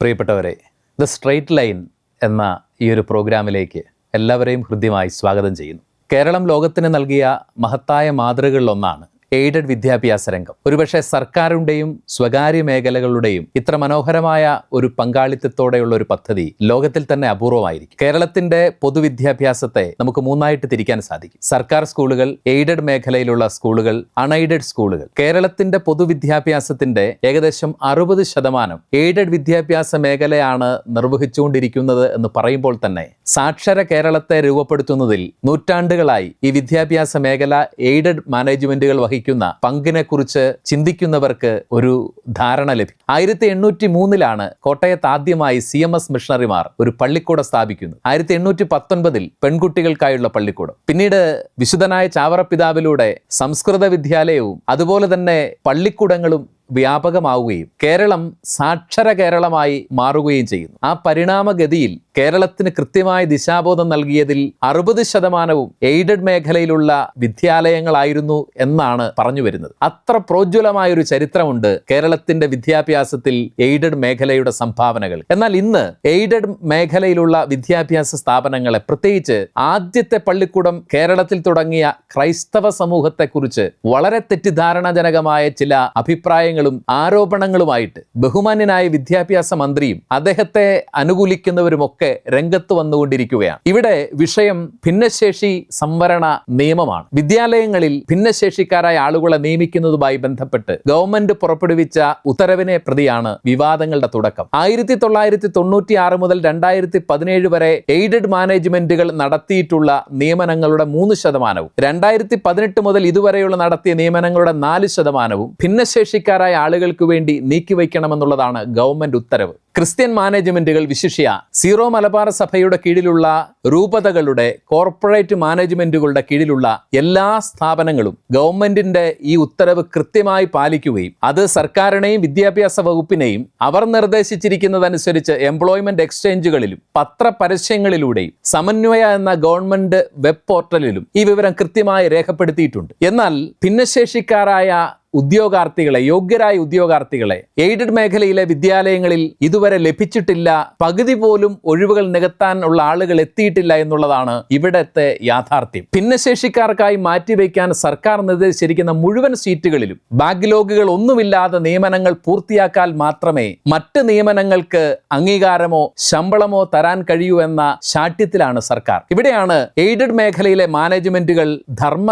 പ്രിയപ്പെട്ടവരെ, the straight line എന്ന ഈ ഒരു പ്രോഗ്രാമിലേക്ക് എല്ലാവരെയും ഹൃദ്യമായി സ്വാഗതം ചെയ്യുന്നു. കേരളം ലോകത്തിന് നൽകിയ മഹത്തായ മാതൃകകളിലൊന്നാണ് എയ്ഡഡ് വിദ്യാഭ്യാസ രംഗം. ഒരുപക്ഷെ സർക്കാരിൻ്റെയും സ്വകാര്യ മേഖലകളുടെയും ഇത്ര മനോഹരമായ ഒരു പങ്കാളിത്തത്തോടെയുള്ള ഒരു പദ്ധതി ലോകത്തിൽ തന്നെ അപൂർവമായിരിക്കും. കേരളത്തിന്റെ പൊതുവിദ്യാഭ്യാസത്തെ നമുക്ക് മൂന്നായിട്ട് തിരിക്കാൻ സാധിക്കും: സർക്കാർ സ്കൂളുകൾ, എയ്ഡഡ് മേഖലയിലുള്ള സ്കൂളുകൾ, അൺഎയ്ഡഡ് സ്കൂളുകൾ. കേരളത്തിന്റെ പൊതുവിദ്യാഭ്യാസത്തിന്റെ ഏകദേശം 60% എയ്ഡഡ് വിദ്യാഭ്യാസ മേഖലയാണ് നിർവഹിച്ചുകൊണ്ടിരിക്കുന്നത് എന്ന് പറയുമ്പോൾ തന്നെ സാക്ഷര കേരളത്തെ രൂപപ്പെടുത്തുന്നതിൽ നൂറ്റാണ്ടുകളായി ഈ വിദ്യാഭ്യാസ മേഖല എയ്ഡഡ് മാനേജ്മെന്റുകൾ വഹിക്കുന്ന പങ്കിനെ കുറിച്ച് ചിന്തിക്കുന്നവർക്ക് ഒരു ധാരണ ലഭിക്കും. 1803 കോട്ടയത്ത് ആദ്യമായി CMS മിഷണറിമാർ ഒരു പള്ളിക്കൂടം സ്ഥാപിക്കുന്നു. 1819 പെൺകുട്ടികൾക്കായുള്ള പള്ളിക്കൂടം. പിന്നീട് വിശുദ്ധനായ ചാവറപ്പിതാവിലൂടെ സംസ്കൃത വിദ്യാലയവും അതുപോലെ തന്നെ പള്ളിക്കൂടങ്ങളും വ്യാപകമാവുകയും കേരളം സാക്ഷര കേരളമായി മാറുകയും ചെയ്യുന്നു. ആ പരിണാമഗതിയിൽ കേരളത്തിന് കൃത്യമായ ദിശാബോധം നൽകിയതിൽ 60% എയ്ഡഡ് മേഖലയിലുള്ള വിദ്യാലയങ്ങളായിരുന്നു എന്നാണ് പറഞ്ഞു വരുന്നത്. അത്ര പ്രോജ്വലമായൊരു ചരിത്രമുണ്ട് കേരളത്തിന്റെ വിദ്യാഭ്യാസത്തിൽ എയ്ഡഡ് മേഖലയുടെ സംഭാവനകൾ. എന്നാൽ ഇന്ന് എയ്ഡഡ് മേഖലയിലുള്ള വിദ്യാഭ്യാസ സ്ഥാപനങ്ങളെ, പ്രത്യേകിച്ച് ആദ്യത്തെ പള്ളിക്കൂടം കേരളത്തിൽ തുടങ്ങിയ ക്രൈസ്തവ സമൂഹത്തെക്കുറിച്ച് വളരെ തെറ്റിദ്ധാരണജനകമായ ചില അഭിപ്രായങ്ങൾ ആരോപണങ്ങളുമായിട്ട് ബഹുമാന്യനായ വിദ്യാഭ്യാസ മന്ത്രിയും അദ്ദേഹത്തെ അനുകൂലിക്കുന്നവരുമൊക്കെ രംഗത്ത് വന്നുകൊണ്ടിരിക്കുകയാണ്. ഇവിടെ വിഷയം ഭിന്നശേഷി സംവരണ നിയമമാണ്. വിദ്യാലയങ്ങളിൽ ഭിന്നശേഷിക്കാരായ ആളുകളെ നിയമിക്കുന്നതുമായി ബന്ധപ്പെട്ട് ഗവൺമെന്റ് പുറപ്പെടുവിച്ച ഉത്തരവിനെ പ്രതിയാണ് വിവാദങ്ങളുടെ തുടക്കം. 1996 മുതൽ 2017 വരെ എയ്ഡഡ് മാനേജ്മെന്റുകൾ നടത്തിയിട്ടുള്ള നിയമനങ്ങളുടെ 3%, 2018 മുതൽ ഇതുവരെയുള്ള നടത്തിയ നിയമനങ്ങളുടെ 4% ഭിന്നശേഷിക്കാരായ ആളുകൾക്ക് വേണ്ടി നീക്കിവയ്ക്കണമെന്നുള്ളതാണ് ഗവൺമെന്റ് ഉത്തരവ്. ക്രിസ്ത്യൻ മാനേജ്മെന്റുകൾ, വിശിഷ്യ സീറോ മലബാർ സഭയുടെ കീഴിലുള്ള രൂപതകളുടെ കോർപ്പറേറ്റ് മാനേജ്മെന്റുകളുടെ കീഴിലുള്ള എല്ലാ സ്ഥാപനങ്ങളും ഗവൺമെന്റിന്റെ ഈ ഉത്തരവ് കൃത്യമായി പാലിക്കുകയും അത് സർക്കാരിനെയും വിദ്യാഭ്യാസ വകുപ്പിനെയും അവർ നിർദ്ദേശിച്ചിരിക്കുന്നതനുസരിച്ച് എംപ്ലോയ്മെന്റ് എക്സ്ചേഞ്ചുകളിലും പത്രപരസ്യങ്ങളിലൂടെയും സമന്വയ എന്ന ഗവൺമെന്റ് വെബ് പോർട്ടലിലും ഈ വിവരം കൃത്യമായി രേഖപ്പെടുത്തിയിട്ടുണ്ട്. എന്നാൽ ഭിന്നശേഷിക്കാരായ ഉദ്യോഗാർത്ഥികളെ, യോഗ്യരായ ഉദ്യോഗാർത്ഥികളെ എയ്ഡഡ് മേഖലയിലെ വിദ്യാലയങ്ങളിൽ ഇതുവരെ ലഭിച്ചിട്ടില്ല. പകുതി പോലും ഒഴിവുകൾ നികത്താനുള്ള ആളുകൾ എത്തിയിട്ടില്ല എന്നുള്ളതാണ് ഇവിടത്തെ യാഥാർത്ഥ്യം. ഭിന്നശേഷിക്കാർക്കായി മാറ്റിവെക്കാൻ സർക്കാർ നിർദ്ദേശിച്ചിരിക്കുന്ന മുഴുവൻ സീറ്റുകളിലും ബാക്ക്ലോഗുകൾ ഒന്നുമില്ലാതെ നിയമനങ്ങൾ പൂർത്തിയാക്കാൻ മാത്രമേ മറ്റ് നിയമനങ്ങൾക്ക് അംഗീകാരമോ ശമ്പളമോ തരാൻ കഴിയൂ എന്ന ശാഠ്യത്തിലാണ് സർക്കാർ. ഇവിടെയാണ് എയ്ഡഡ് മേഖലയിലെ മാനേജ്മെന്റുകൾ ധർമ്മ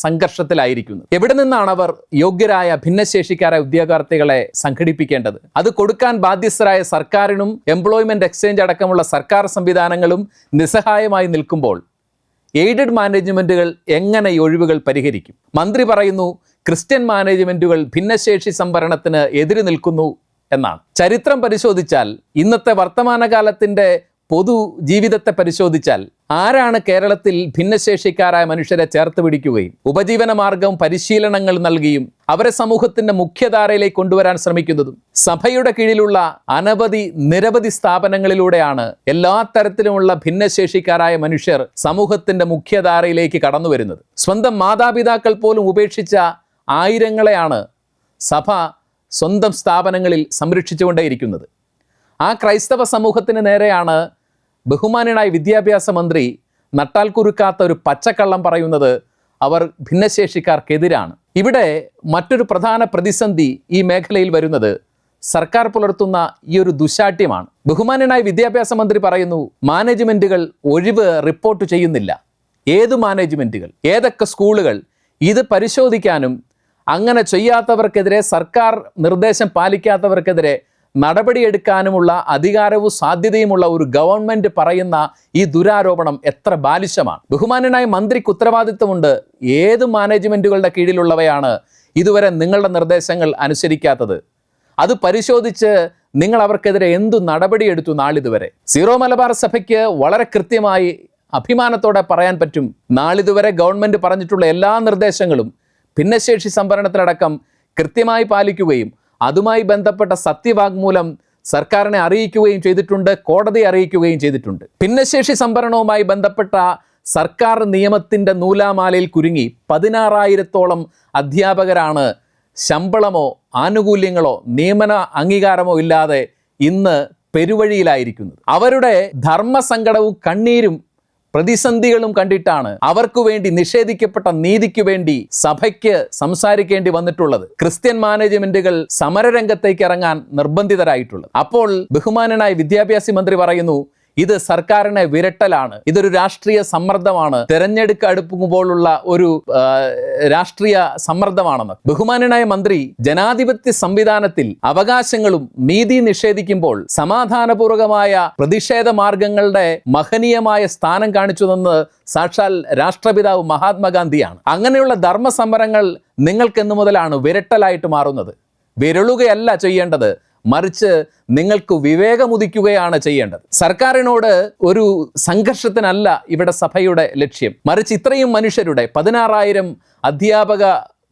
സംഘർഷത്തിലായിരിക്കുന്നത്. എവിടെ നിന്നാണ് അവർ യോഗ്യരായ ഭിന്നശേഷിക്കാരായ ഉദ്യോഗാർത്ഥികളെ സംഘടിപ്പിക്കേണ്ടത്? അത് കൊടുക്കാൻ ബാധ്യസ്ഥരായ സർക്കാരിനും എംപ്ലോയ്മെന്റ് എക്സ്ചേഞ്ച് അടക്കമുള്ള സർക്കാർ സംവിധാനങ്ങളും നിസ്സഹായമായി നിൽക്കുമ്പോൾ എയ്ഡഡ് മാനേജ്മെന്റുകൾ എങ്ങനെ ഈ ഒഴിവുകൾ പരിഹരിക്കും? മന്ത്രി പറയുന്നു ക്രിസ്ത്യൻ മാനേജ്മെന്റുകൾ ഭിന്നശേഷി സംവരണത്തിന് എതിര് നിൽക്കുന്നു എന്നാണ്. ചരിത്രം പരിശോധിച്ചാൽ, ഇന്നത്തെ വർത്തമാനകാലത്തിന്റെ പൊതു ജീവിതത്തെ പരിശോധിച്ചാൽ ആരാണ് കേരളത്തിൽ ഭിന്നശേഷിക്കാരായ മനുഷ്യരെ ചേർത്ത് പിടിക്കുകയും ഉപജീവന മാർഗവും പരിശീലനങ്ങൾ നൽകിയും അവരെ സമൂഹത്തിന്റെ മുഖ്യധാരയിലേക്ക് കൊണ്ടുവരാൻ ശ്രമിക്കുന്നതും? സഭയുടെ കീഴിലുള്ള നിരവധി സ്ഥാപനങ്ങളിലൂടെയാണ് എല്ലാ തരത്തിലുമുള്ള ഭിന്നശേഷിക്കാരായ മനുഷ്യർ സമൂഹത്തിന്റെ മുഖ്യധാരയിലേക്ക് കടന്നു വരുന്നത്. സ്വന്തം മാതാപിതാക്കൾ പോലും ഉപേക്ഷിച്ച ആയിരങ്ങളെയാണ് സഭ സ്വന്തം സ്ഥാപനങ്ങളിൽ സംരക്ഷിച്ചുകൊണ്ടേയിരിക്കുന്നത്. ആ ക്രൈസ്തവ സമൂഹത്തിന് നേരെയാണ് ബഹുമാന്യനായ വിദ്യാഭ്യാസ മന്ത്രി നട്ടാൽ കുരുക്കാത്ത ഒരു പച്ചക്കള്ളം പറയുന്നത് അവർ ഭിന്നശേഷിക്കാർക്കെതിരാണ്. ഇവിടെ മറ്റൊരു പ്രധാന പ്രതിസന്ധി ഈ മേഖലയിൽ വരുന്നത് സർക്കാർ പുലർത്തുന്ന ഈ ഒരു ദുശാഠ്യമാണ്. ബഹുമാന്യനായ വിദ്യാഭ്യാസ മന്ത്രി പറയുന്നു മാനേജ്മെന്റുകൾ ഒഴിവ് റിപ്പോർട്ട് ചെയ്യുന്നില്ല. ഏതു മാനേജ്മെന്റുകൾ, ഏതൊക്കെ സ്കൂളുകൾ? ഇത് പരിശോധിക്കാനും അങ്ങനെ ചെയ്യാത്തവർക്കെതിരെ, സർക്കാർ നിർദ്ദേശം പാലിക്കാത്തവർക്കെതിരെ നടപടിയെടുക്കാനുമുള്ള അധികാരവും സാധ്യതയുമുള്ള ഒരു ഗവൺമെന്റ് പറയുന്ന ഈ ദുരാരോപണം എത്ര ബാലിശമാണ്. ബഹുമാന്യനായ മന്ത്രിക്ക് ഉത്തരവാദിത്വമുണ്ട്. ഏത് മാനേജ്മെന്റുകളുടെ കീഴിലുള്ളവയാണ് ഇതുവരെ നിങ്ങളുടെ നിർദ്ദേശങ്ങൾ അനുസരിക്കാത്തത്? അത് പരിശോധിച്ച് നിങ്ങൾ അവർക്കെതിരെ എന്തു നടപടിയെടുത്തു നാളിതുവരെ? സീറോ മലബാർ സഭയ്ക്ക് വളരെ കൃത്യമായി അഭിമാനത്തോടെ പറയാൻ പറ്റും, നാളിതുവരെ ഗവൺമെന്റ് പറഞ്ഞിട്ടുള്ള എല്ലാ നിർദ്ദേശങ്ങളും ഭിന്നശേഷി സംവരണത്തിലടക്കം കൃത്യമായി പാലിക്കുകയും അതുമായി ബന്ധപ്പെട്ട സത്യവാങ്മൂലം സർക്കാരിനെ അറിയിക്കുകയും ചെയ്തിട്ടുണ്ട്, കോടതിയെ അറിയിക്കുകയും ചെയ്തിട്ടുണ്ട്. ഭിന്നശേഷി സംവരണവുമായി ബന്ധപ്പെട്ട സർക്കാർ നിയമത്തിൻ്റെ നൂലാമാലയിൽ കുരുങ്ങി 16,000-ഓളം അധ്യാപകരാണ് ശമ്പളമോ ആനുകൂല്യങ്ങളോ നിയമന അംഗീകാരമോ ഇല്ലാതെ ഇന്ന് പെരുവഴിയിലായിരിക്കുന്നത്. അവരുടെ ധർമ്മസങ്കടവും കണ്ണീരും പ്രതിസന്ധികളും കണ്ടിട്ടാണ് അവർക്ക് വേണ്ടി നിഷേധിക്കപ്പെട്ട നീതിക്ക് വേണ്ടി സഭയ്ക്ക് സംസാരിക്കേണ്ടി വന്നിട്ടുള്ളത്. ക്രിസ്ത്യൻ മാനേജ്മെന്റുകൾ സമരരംഗത്തേക്ക് ഇറങ്ങാൻ നിർബന്ധിതരായിട്ടുള്ളത്. അപ്പോൾ ബഹുമാനനായ വിദ്യാഭ്യാസ മന്ത്രി പറയുന്നു, ഇത് സർക്കാരിനെ വിരട്ടലാണ്, ഇതൊരു രാഷ്ട്രീയ സമ്മർദ്ദമാണ്, തെരഞ്ഞെടുപ്പ് അടുക്കുമ്പോഴുള്ള ഒരു രാഷ്ട്രീയ സമ്മർദ്ദമാണെന്ന്. ബഹുമാനനായ മന്ത്രി ജനാധിപത്യ സംവിധാനത്തിൽ അവകാശങ്ങളും നീതി നിഷേധിക്കുമ്പോൾ സമാധാനപൂർവകമായ പ്രതിഷേധ മാർഗങ്ങളുടെ മഹനീയമായ സ്ഥാനം കാണിച്ചു തന്നത് സാക്ഷാൽ രാഷ്ട്രപിതാവ് മഹാത്മാഗാന്ധിയാണ്. അങ്ങനെയുള്ള ധർമ്മസമരങ്ങൾ നിങ്ങൾക്കെന്നു മുതലാണ് വിരട്ടലായിട്ട് മാറുന്നത്? വിരളുകയല്ല ചെയ്യേണ്ടത്, മറിച്ച് നിങ്ങൾക്ക് വിവേകമുദിക്കുകയാണ് ചെയ്യേണ്ടത്. സർക്കാരിനോട് ഒരു സംഘർഷത്തിനല്ല ഇവിടെ സഭയുടെ ലക്ഷ്യം, മറിച്ച് ഇത്രയും മനുഷ്യരുടെ 16,000 അധ്യാപക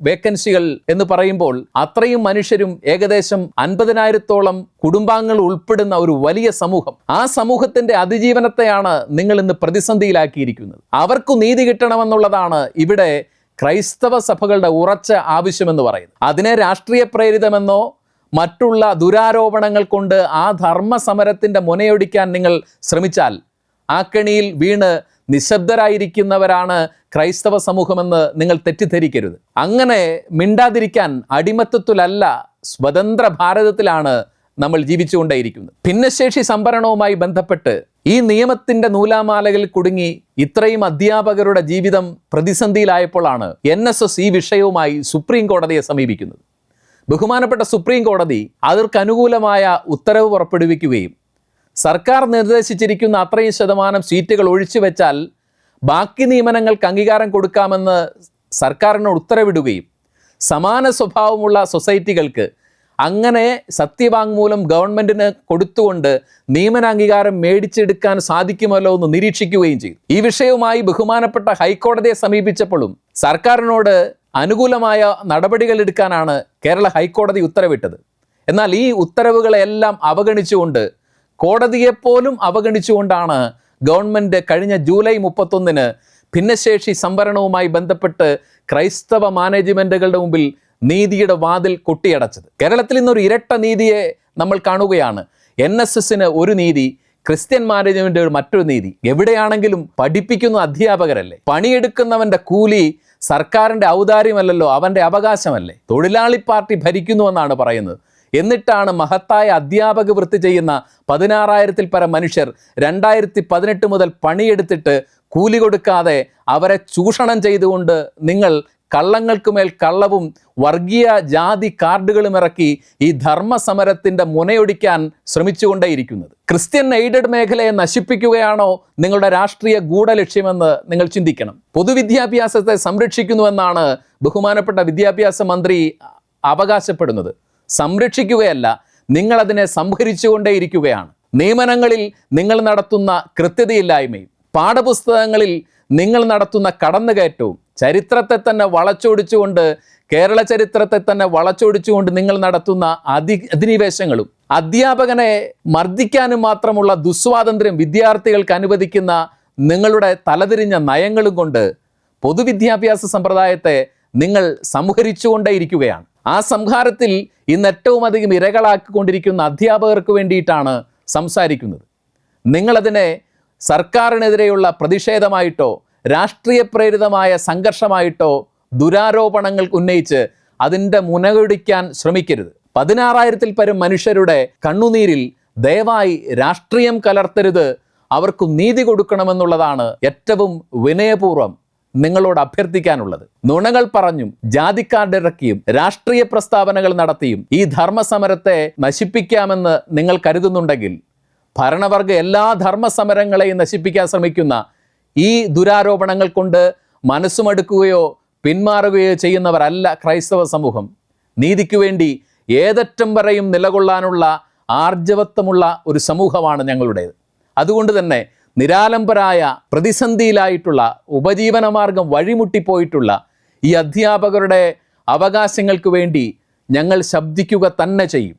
വേക്കൻസികൾ എന്ന് പറയുമ്പോൾ അത്രയും മനുഷ്യരും ഏകദേശം 50,000-ഓളം കുടുംബാംഗങ്ങൾ ഉൾപ്പെടുന്ന ഒരു വലിയ സമൂഹം, ആ സമൂഹത്തിന്റെ അതിജീവനത്തെയാണ് നിങ്ങൾ ഇന്ന് പ്രതിസന്ധിയിലാക്കിയിരിക്കുന്നത്. അവർക്ക് നീതി കിട്ടണമെന്നുള്ളതാണ് ഇവിടെ ക്രൈസ്തവ സഭകളുടെ ഉറച്ച ആവശ്യമെന്ന് പറയുന്നത്. അതിനെ രാഷ്ട്രീയ പ്രേരിതമെന്നോ മറ്റുള്ള ദുരാരോപണങ്ങൾ കൊണ്ട് ആ ധർമ്മ സമരത്തിൻ്റെ മുനയൊടിക്കാൻ നിങ്ങൾ ശ്രമിച്ചാൽ ആ കെണിയിൽ വീണ് നിശബ്ദരായിരിക്കുന്നവരാണ് ക്രൈസ്തവ സമൂഹമെന്ന് നിങ്ങൾ തെറ്റിദ്ധരിക്കരുത്. അങ്ങനെ മിണ്ടാതിരിക്കാൻ അടിമത്തത്തിലല്ല, സ്വതന്ത്ര ഭാരതത്തിലാണ് നമ്മൾ ജീവിച്ചുകൊണ്ടേയിരിക്കുന്നത്. ഭിന്നശേഷി സംവരണവുമായി ബന്ധപ്പെട്ട് ഈ നിയമത്തിന്റെ നൂലാമാലകളിൽ കുടുങ്ങി ഇത്രയും അധ്യാപകരുടെ ജീവിതം പ്രതിസന്ധിയിലായപ്പോഴാണ് NSS ഈ വിഷയവുമായി സുപ്രീം കോടതിയെ സമീപിക്കുന്നത്. ബഹുമാനപ്പെട്ട സുപ്രീം കോടതി അതற்கு അനുകൂലമായ ഉത്തരവ് പുറപ്പെടുവിക്കുകയും സർക്കാർ നിർദ്ദേശിച്ചിരിക്കുന്ന അത്രയും ശതമാനം സീറ്റുകൾ ഒഴിച്ചുവെച്ചാൽ ബാക്കി നിയമനങ്ങൾക്ക് അംഗീകാരം കൊടുക്കാമെന്ന് സർക്കാരിന് ഉത്തരവിടുകയും സമാന സ്വഭാവമുള്ള സൊസൈറ്റികൾക്ക് അങ്ങനെ സത്യവാങ്മൂലം ഗവൺമെന്റിന് കൊടുത്തുകൊണ്ട് നിയമനാംഗീകാരം മേടിച്ചെടുക്കാൻ സാധിക്കുമല്ലോ എന്ന് നിരീക്ഷിക്കുകയും ചെയ്തു. ഈ വിഷയവുമായി ബഹുമാനപ്പെട്ട ഹൈക്കോടതിയെ സമീപിച്ചപ്പോഴും സർക്കാരിനോട് അനുകൂലമായ നടപടികൾ എടുക്കാനാണ് കേരള ഹൈക്കോടതി ഉത്തരവിട്ടത്. എന്നാൽ ഈ ഉത്തരവുകളെല്ലാം അവഗണിച്ചുകൊണ്ട്, കോടതിയെപ്പോലും അവഗണിച്ചുകൊണ്ടാണ് ഗവൺമെന്റ് കഴിഞ്ഞ ജൂലൈ 31 ഭിന്നശേഷി സംവരണവുമായി ബന്ധപ്പെട്ട് ക്രൈസ്തവ മാനേജ്മെന്റുകളുടെ മുമ്പിൽ നീതിയുടെ വാതിൽ കൊട്ടിയടച്ചത്. കേരളത്തിൽ ഇന്നൊരു ഇരട്ട നീതിയെ നമ്മൾ കാണുകയാണ്. NSSന് ഒരു നീതി, ക്രിസ്ത്യൻ മാനേജ്മെന്റ് മറ്റൊരു നീതി. എവിടെയാണെങ്കിലും പഠിപ്പിക്കുന്ന അധ്യാപകരല്ലേ, പണിയെടുക്കുന്നവന്റെ കൂലി സർക്കാരിൻ്റെ ഔദാര്യമല്ലല്ലോ, അവൻ്റെ അവകാശമല്ലേ. തൊഴിലാളി പാർട്ടി ഭരിക്കുന്നുവെന്നാണ് പറയുന്നത്. എന്നിട്ടാണ് മഹത്തായ അധ്യാപക വൃത്തി ചെയ്യുന്ന 16,000-ൽ പരം മനുഷ്യർ 2018 മുതൽ പണിയെടുത്തിട്ട് കൂലി കൊടുക്കാതെ അവരെ ചൂഷണം ചെയ്തുകൊണ്ട് നിങ്ങൾ കള്ളങ്ങൾക്കുമേൽ കള്ളവും വർഗീയ ജാതി കാർഡുകളും ഇറക്കി ഈ ധർമ്മ സമരത്തിൻ്റെ മുനയൊടിക്കാൻ ശ്രമിച്ചുകൊണ്ടേയിരിക്കുന്നത്. ക്രിസ്ത്യൻ എയ്ഡഡ് മേഖലയെ നശിപ്പിക്കുകയാണോ നിങ്ങളുടെ രാഷ്ട്രീയ ഗൂഢലക്ഷ്യമെന്ന് നിങ്ങൾ ചിന്തിക്കണം. പൊതുവിദ്യാഭ്യാസത്തെ സംരക്ഷിക്കുന്നുവെന്നാണ് ബഹുമാനപ്പെട്ട വിദ്യാഭ്യാസ മന്ത്രി അവകാശപ്പെടുന്നത്. സംരക്ഷിക്കുകയല്ല, നിങ്ങളതിനെ സംഹരിച്ചുകൊണ്ടേയിരിക്കുകയാണ്. നിയമനങ്ങളിൽ നിങ്ങൾ നടത്തുന്ന കൃത്യതയില്ലായ്മയും പാഠപുസ്തകങ്ങളിൽ നിങ്ങൾ നടത്തുന്ന കടന്നുകയറ്റവും ചരിത്രത്തെ തന്നെ വളച്ചൊടിച്ചുകൊണ്ട്, കേരള ചരിത്രത്തെ തന്നെ വളച്ചൊടിച്ചുകൊണ്ട് നിങ്ങൾ നടത്തുന്ന അധിനിവേശങ്ങളും അധ്യാപകനെ മർദ്ദിക്കാനും മാത്രമുള്ള ദുസ്വാതന്ത്ര്യം വിദ്യാർത്ഥികൾക്ക് അനുവദിക്കുന്ന നിങ്ങളുടെ തലതിരിഞ്ഞ നയങ്ങളും കൊണ്ട് പൊതുവിദ്യാഭ്യാസ സമ്പ്രദായത്തെ നിങ്ങൾ സംഹരിച്ചുകൊണ്ടേയിരിക്കുകയാണ്. ആ സംഹാരത്തിൽ ഇന്ന് ഏറ്റവും അധികം ഇരകളാക്കിക്കൊണ്ടിരിക്കുന്ന അധ്യാപകർക്ക് വേണ്ടിയിട്ടാണ് സംസാരിക്കുന്നത്. നിങ്ങളതിനെ സർക്കാരിനെതിരെയുള്ള പ്രതിഷേധമായിട്ടോ രാഷ്ട്രീയ പ്രേരിതമായ സംഘർഷമായിട്ടോ ദുരാരോപണങ്ങൾ ഉന്നയിച്ച് അതിൻ്റെ മുനകൊടിക്കാൻ ശ്രമിക്കരുത്. 16,000-ൽ പരം മനുഷ്യരുടെ കണ്ണുനീരിൽ ദയവായി രാഷ്ട്രീയം കലർത്തരുത്, അവർക്ക് നീതി കൊടുക്കണമെന്നുള്ളതാണ് ഏറ്റവും വിനയപൂർവ്വം നിങ്ങളോട് അഭ്യർത്ഥിക്കാനുള്ളത്. നുണകൾ പറഞ്ഞും ജാതിക്കാർഡ് ഇറക്കിയും രാഷ്ട്രീയ പ്രസ്താവനകൾ നടത്തിയും ഈ ധർമ്മസമരത്തെ നശിപ്പിക്കാമെന്ന് നിങ്ങൾ കരുതുന്നുണ്ടെങ്കിൽ ഭരണവർഗ എല്ലാ ധർമ്മസമരങ്ങളെയും നശിപ്പിക്കാൻ ശ്രമിക്കുന്ന ഈ ദുരാരോപണങ്ങൾ കൊണ്ട് മനസ്സുമടുക്കുകയോ പിന്മാറുകയോ ചെയ്യുന്നവരല്ല ക്രൈസ്തവ സമൂഹം. നീതിക്ക് വേണ്ടി ഏതറ്റം വരെയും നിലകൊള്ളാനുള്ള ആർജവത്വമുള്ള ഒരു സമൂഹമാണ് ഞങ്ങളുടേത്. അതുകൊണ്ട് തന്നെ നിരാലംബരായ, പ്രതിസന്ധിയിലായിട്ടുള്ള, ഉപജീവനമാർഗം വഴിമുട്ടിപ്പോയിട്ടുള്ള ഈ അധ്യാപകരുടെ അവകാശങ്ങൾക്ക് വേണ്ടി ഞങ്ങൾ ശബ്ദിക്കുക തന്നെ ചെയ്യും.